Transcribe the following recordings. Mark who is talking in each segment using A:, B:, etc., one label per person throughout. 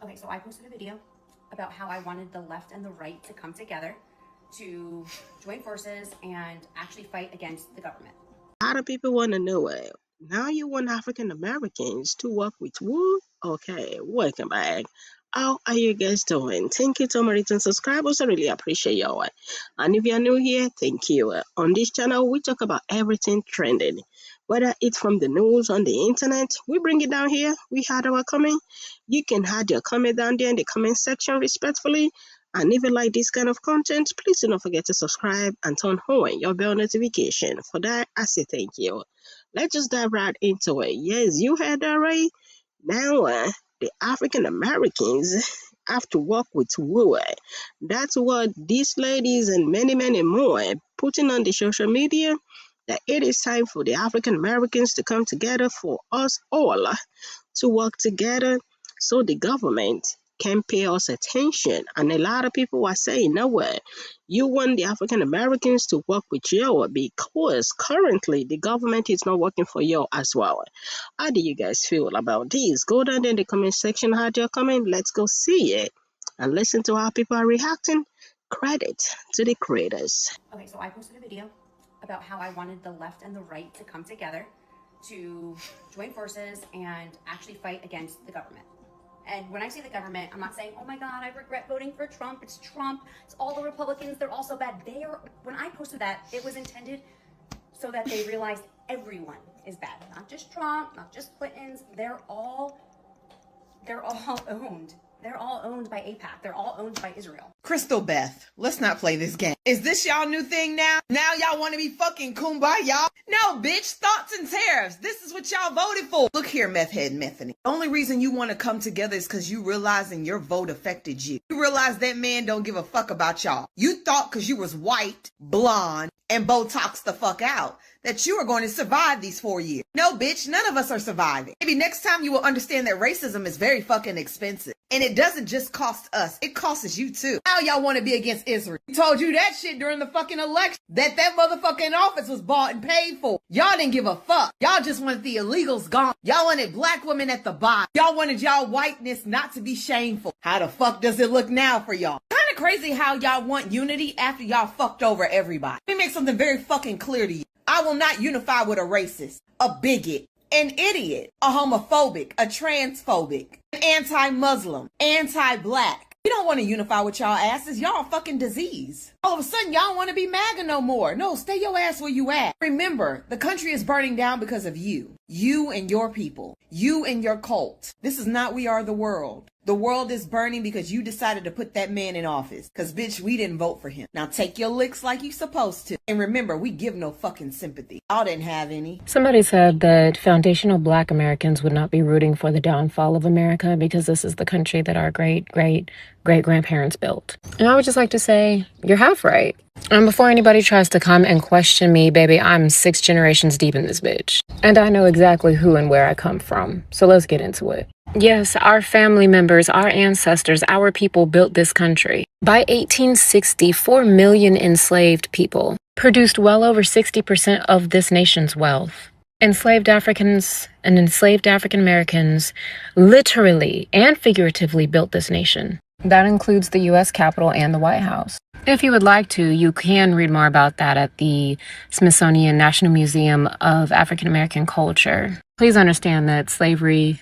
A: Okay, so I posted a video about how I wanted the left and the right to come together to join forces and actually fight against the government.
B: A lot of people want to know it. Now you want African Americans to work with who? Okay, welcome back. How are you guys doing? Thank you to my return subscribers. I really appreciate y'all. And if you're new here, thank you. On this channel, we talk about everything trending. Whether it's from the news on the internet, we bring it down here. We had our comment. You can add your comment down there in the comment section respectfully. And if you like this kind of content, please do not forget to subscribe and turn on your bell notification. For that, I say thank you. Let's just dive right into it. Yes, you heard that right. Now, the African Americans have to work with who? That's what these ladies and many, many more putting on the social media. That it is time for the African Americans to come together for us all to work together so the government can pay us attention. And a lot of people are saying, no way, you want the African Americans to work with you because currently the government is not working for you as well. How do you guys feel about this? Go down in the comment section, add your comment. Let's go see it and listen to how people are reacting. Credit to the creators.
A: Okay, so I posted a video about how I wanted the left and the right to come together to join forces and actually fight against the government. And when I say the government, I'm not saying, oh my God, I regret voting for Trump. It's Trump. It's all the Republicans. They're all so bad. When I posted that, it was intended so that they realized everyone is bad. Not just Trump, not just Clintons. They're all owned. They're all owned by AIPAC. They're all owned by Israel.
C: Crystal Beth, let's not play this game. Is this y'all new thing now? Now y'all want to be fucking kumbaya? No, bitch, thoughts and tariffs. This is what y'all voted for. Look here, meth head Methany. The only reason you want to come together is because you realizing your vote affected you. You realize that man don't give a fuck about y'all. You thought because you was white, blonde, and Botox the fuck out that you are going to survive these 4 years. No, bitch, none of us are surviving. Maybe next time you will understand that racism is very fucking expensive. And it doesn't just cost us, it costs you too. Now y'all want to be against Israel. We told you that shit during the fucking election. That motherfucking office was bought and paid for. Y'all didn't give a fuck. Y'all just wanted the illegals gone. Y'all wanted black women at the bottom. Y'all wanted y'all whiteness not to be shameful. How the fuck does it look now for y'all? Kinda crazy how y'all want unity after y'all fucked over everybody. Let me make something very fucking clear to you. I will not unify with a racist, a bigot, an idiot, a homophobic, a transphobic, an anti-Muslim, anti-black. We don't want to unify with y'all asses. Y'all fucking disease. All of a sudden, y'all want to be MAGA no more. No, stay your ass where you at. Remember, the country is burning down because of you. You and your people. You and your cult. This is not We Are the World. The world is burning because you decided to put that man in office. Cause bitch, we didn't vote for him. Now take your licks like you supposed to. And remember, we give no fucking sympathy. Y'all didn't have any.
D: Somebody said that foundational Black Americans would not be rooting for the downfall of America because this is the country that our great-great-great-grandparents built. And I would just like to say, you're half right. And before anybody tries to come and question me, baby, I'm 6 generations deep in this bitch. And I know exactly who and where I come from. So let's get into it. Yes, our family members, our ancestors, our people built this country. By 1860, 4 million enslaved people produced well over 60% of this nation's wealth. Enslaved Africans and enslaved African Americans literally and figuratively built this nation. That includes the U.S. Capitol and the White House. If you would like to, you can read more about that at the Smithsonian National Museum of African American Culture. Please understand that slavery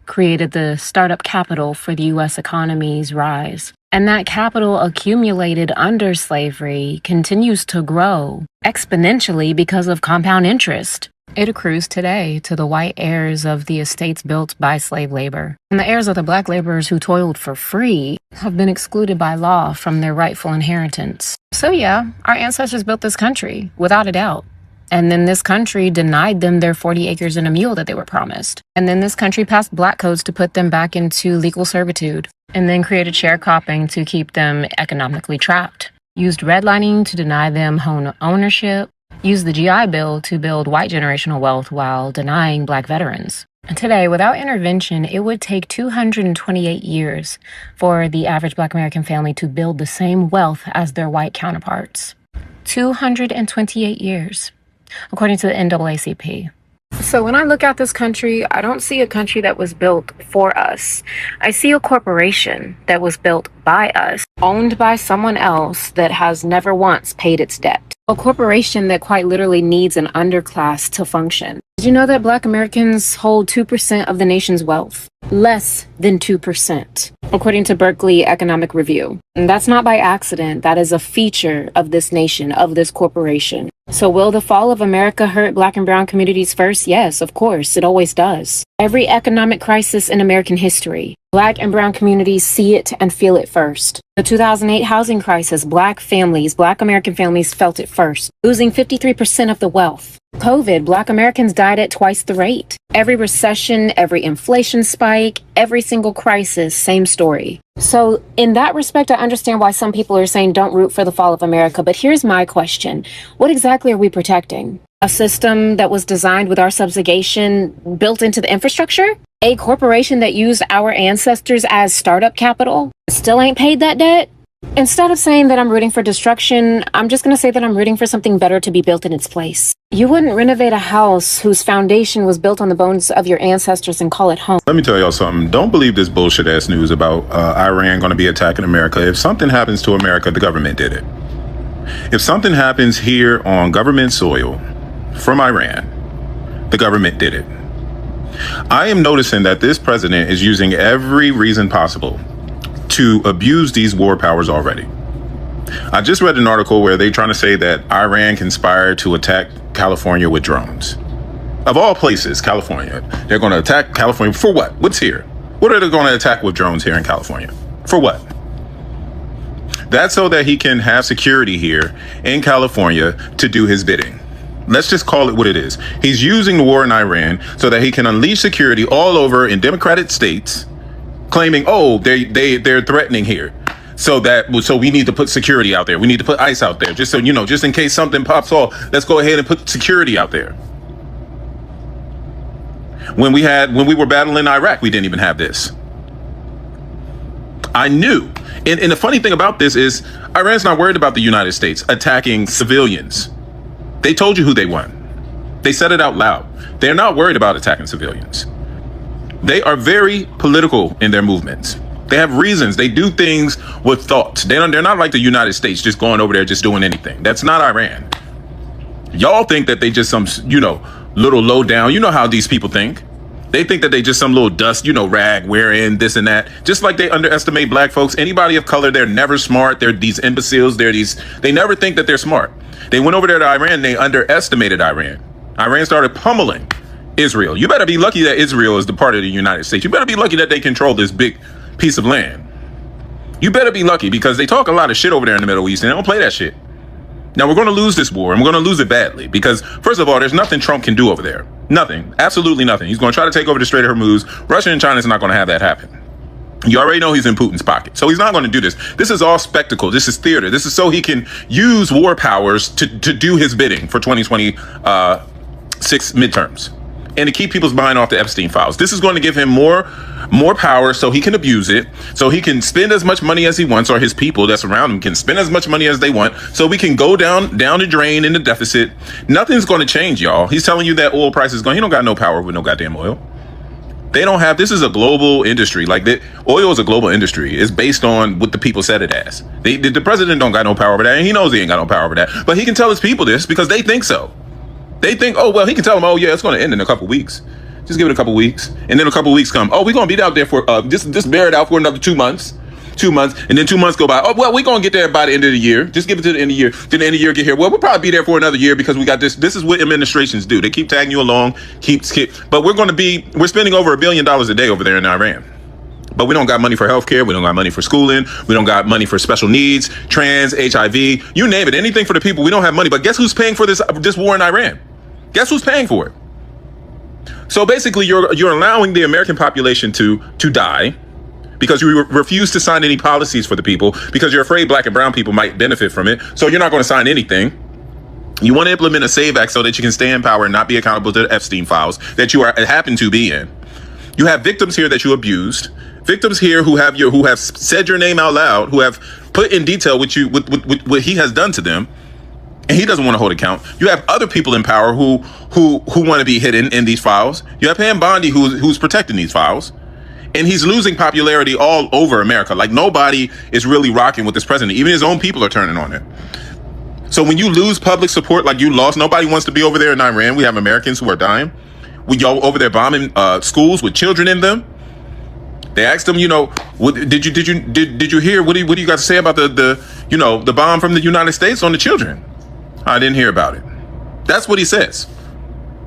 D: created the startup capital for the U.S. economy's rise. And that capital accumulated under slavery continues to grow exponentially because of compound interest. It accrues today to the white heirs of the estates built by slave labor. And the heirs of the black laborers who toiled for free have been excluded by law from their rightful inheritance. So yeah, our ancestors built this country, without a doubt. And then this country denied them their 40 acres and a mule that they were promised. And then this country passed black codes to put them back into legal servitude. And then created sharecropping to keep them economically trapped. Used redlining to deny them home ownership. Used the GI Bill to build white generational wealth while denying black veterans. And today, without intervention, it would take 228 years for the average Black American family to build the same wealth as their white counterparts. 228 years. According to the NAACP. So when I look at this country, I don't see a country that was built for us. I see a corporation that was built by us, owned by someone else that has never once paid its debt. A corporation that quite literally needs an underclass to function. Did you know that Black Americans hold 2% of the nation's wealth? Less than 2%, according to Berkeley Economic Review. And that's not by accident. That is a feature of this nation, of this corporation. So will the fall of America hurt Black and brown communities first? Yes, of course. It always does. Every economic crisis in American history, Black and brown communities see it and feel it first. The 2008 housing crisis, Black families, Black American families felt it first, losing 53% of the wealth. COVID, Black Americans died at twice the rate. Every recession, every inflation spike, every single crisis, same story. So in that respect, I understand why some people are saying don't root for the fall of America. But here's my question. What exactly are we protecting? A system that was designed with our subjugation built into the infrastructure? A corporation that used our ancestors as startup capital? Still ain't paid that debt? Instead of saying that I'm rooting for destruction, I'm just going to say that I'm rooting for something better to be built in its place. You wouldn't renovate a house whose foundation was built on the bones of your ancestors and call it home.
E: Let me tell y'all something. Don't believe this bullshit ass news about Iran going to be attacking America. If something happens to America, the government did it. If something happens here on government soil from Iran, the government did it. I am noticing that this president is using every reason possible to abuse these war powers already. I just read an article where they're trying to say that Iran conspired to attack California with drones. Of all places, California. They're going to attack California for what? What's here? What are they going to attack with drones here in California? For what? That's so that he can have security here in California to do his bidding. Let's just call it what it is. He's using the war in Iran so that he can unleash security all over in democratic states, claiming, oh, they're threatening here. So we need to put security out there. We need to put ICE out there. Just so you know, just in case something pops off, let's go ahead and put security out there. When we were battling Iraq, we didn't even have this. I knew. And the funny thing about this is Iran's not worried about the United States attacking civilians. They told you who they want. They said it out loud. They're not worried about attacking civilians. They are very political in their movements. They have reasons. They do things with thoughts. They're not like the United States just going over there just doing anything. That's not Iran. Y'all think that they just some, little low down. You know how these people think. They think that they just some little dust, rag wearing this and that. Just like they underestimate black folks. Anybody of color, they're never smart. They're these imbeciles. They never think that they're smart. They went over there to Iran. They underestimated Iran. Iran started pummeling Israel. You better be lucky that Israel is the part of the United States. You better be lucky that they control this big piece of land. You better be lucky because they talk a lot of shit over there in the Middle East and they don't play that shit. Now we're going to lose this war and we're going to lose it badly because first of all, there's nothing Trump can do over there. Nothing. Absolutely nothing. He's going to try to take over the Strait of Hormuz. Russia and China is not going to have that happen. You already know he's in Putin's pocket. So he's not going to do this. This is all spectacle. This is theater. This is so he can use war powers to do his bidding for 2026 midterms and to keep people's mind off the Epstein files. This is going to give him more power so he can abuse it, so he can spend as much money as he wants, or his people that's around him can spend as much money as they want, so we can go down the drain in the deficit. Nothing's going to change, y'all. He's telling you that oil price is going. He don't got no power with no goddamn oil. They don't have, this is a global industry. Like oil is a global industry. It's based on what the people said it as. The president don't got no power over that, and he knows he ain't got no power over that. But he can tell his people this because they think so. They think, oh, well, he can tell them, oh, yeah, it's going to end in a couple weeks. Just give it a couple weeks. And then a couple weeks come. Oh, we're going to be out there for, just bear it out for another 2 months. 2 months. And then 2 months go by. Oh, well, we're going to get there by the end of the year. Just give it to the end of the year. Then the end of the year get here. Well, we'll probably be there for another year because we got this. This is what administrations do. They keep tagging you along, but we're spending over $1 billion a day over there in Iran. But we don't got money for healthcare. We don't got money for schooling. We don't got money for special needs, trans, HIV, you name it, anything for the people. We don't have money. But guess who's paying for this war in Iran? Guess who's paying for it? So basically, you're allowing the American population to die because you refuse to sign any policies for the people because you're afraid black and brown people might benefit from it. So you're not going to sign anything. You want to implement a SAVE Act so that you can stay in power and not be accountable to the Epstein files that you happen to be in. You have victims here that you abused. Victims here who have said your name out loud, who have put in detail what he has done to them. and he doesn't want to hold account. You have other people in power who want to be hidden in these files. You have Pam Bondi who's protecting these files, and he's losing popularity all over America. Like, nobody is really rocking with this president. Even his own people are turning on him. So when you lose public support like you lost, nobody wants to be over there in Iran. We have Americans who are dying. We go over there bombing schools with children in them. They asked him, did you hear what do you got to say about the bomb from the United States on the children? I didn't hear about it. That's what he says.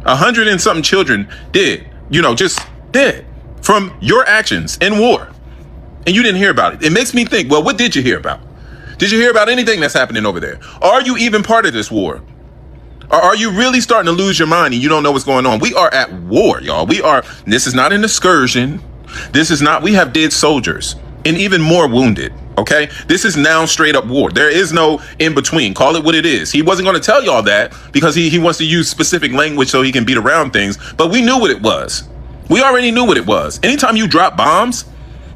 E: 100 and something children just dead from your actions in war, and you didn't hear about it. It makes me think, well, what did you hear about? Did you hear about anything that's happening over there? Are you even part of this war? Or are you really starting to lose your mind and you don't know what's going on? We are at war, y'all. This is not an excursion. We have dead soldiers and even more wounded. Okay, this is now straight up war. There is no in between. Call it what it is. He wasn't going to tell y'all that because he wants to use specific language so he can beat around things. But we knew what it was. We already knew what it was. Anytime you drop bombs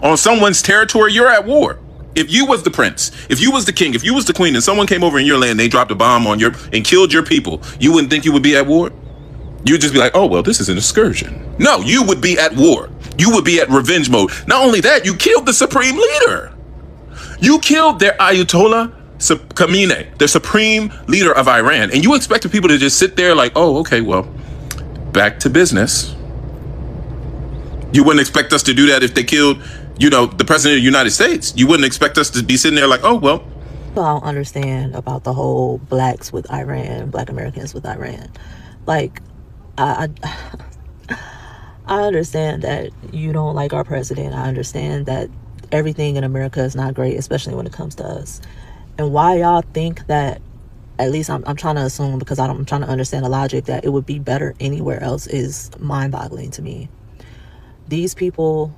E: on someone's territory, you're at war. If you was the prince, if you was the king, if you was the queen, and someone came over in your land, they dropped a bomb on and killed your people, you wouldn't think you would be at war? You'd just be like, oh, well, this is an excursion. No, you would be at war. You would be at revenge mode. Not only that, you killed the supreme leader. You killed their Ayatollah Khamenei, the supreme leader of Iran. And you expected people to just sit there like, oh, okay, well, back to business. You wouldn't expect us to do that if they killed, the president of the United States. You wouldn't expect us to be sitting there like, oh, well.
F: I don't understand about the whole blacks with Iran, black Americans with Iran. Like, I understand that you don't like our president. I understand that everything in America is not great, especially when it comes to us. And why y'all think that, at least I'm trying to assume, because I'm trying to understand the logic, that it would be better anywhere else is mind-boggling to me. These people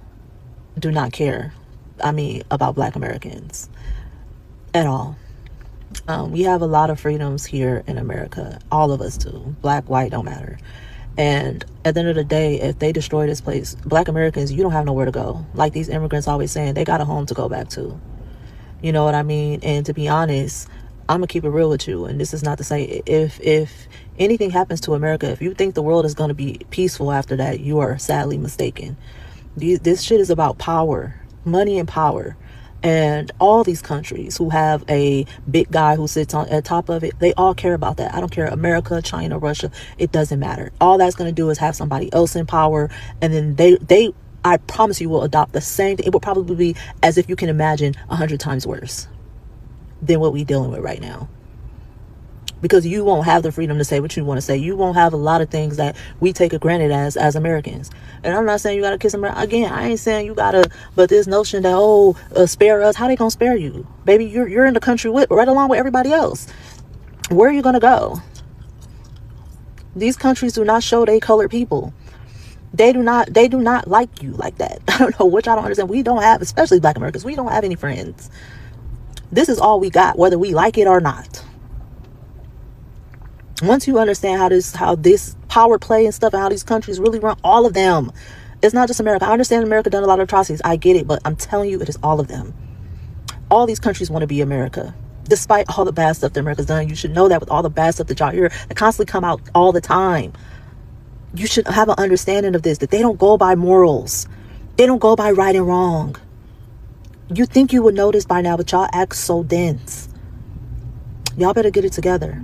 F: do not care, about black Americans at all. We have a lot of freedoms here in America. All of us do. Black, white, don't matter. And at the end of the day, if they destroy this place, black Americans, you don't have nowhere to go. Like these immigrants always saying, they got a home to go back to. You know what I mean? And to be honest, I'm going to keep it real with you. And this is not to say if anything happens to America, if you think the world is going to be peaceful after that, you are sadly mistaken. This shit is about power, money and power. And all these countries who have a big guy who sits at top of it, they all care about that. I don't care, America, China, Russia, it doesn't matter. All that's going to do is have somebody else in power. And then they, I promise you, will adopt the same thing. It will probably be, as if you can imagine, 100 times worse than what we're dealing with right now. Because you won't have the freedom to say what you want to say. You won't have a lot of things that we take for granted as Americans. And I'm not saying you got to kiss America. Again, I ain't saying you got to, but this notion that, spare us, how they going to spare you? Baby, you're in the country right along with everybody else. Where are you going to go? These countries do not show they colored people. They do not like you like that. I don't know, which I don't understand. We don't have, especially black Americans, we don't have any friends. This is all we got, whether we like it or not. Once you understand how this power play and stuff and how these countries really run, all of them. It's not just America. I understand America done a lot of atrocities. I get it, but I'm telling you, it is all of them. All these countries want to be America. Despite all the bad stuff that America's done, you should know that with all the bad stuff that y'all hear that constantly come out all the time. You should have an understanding of this, that they don't go by morals. They don't go by right and wrong. You think you would know this by now, but y'all act so dense. Y'all better get it together.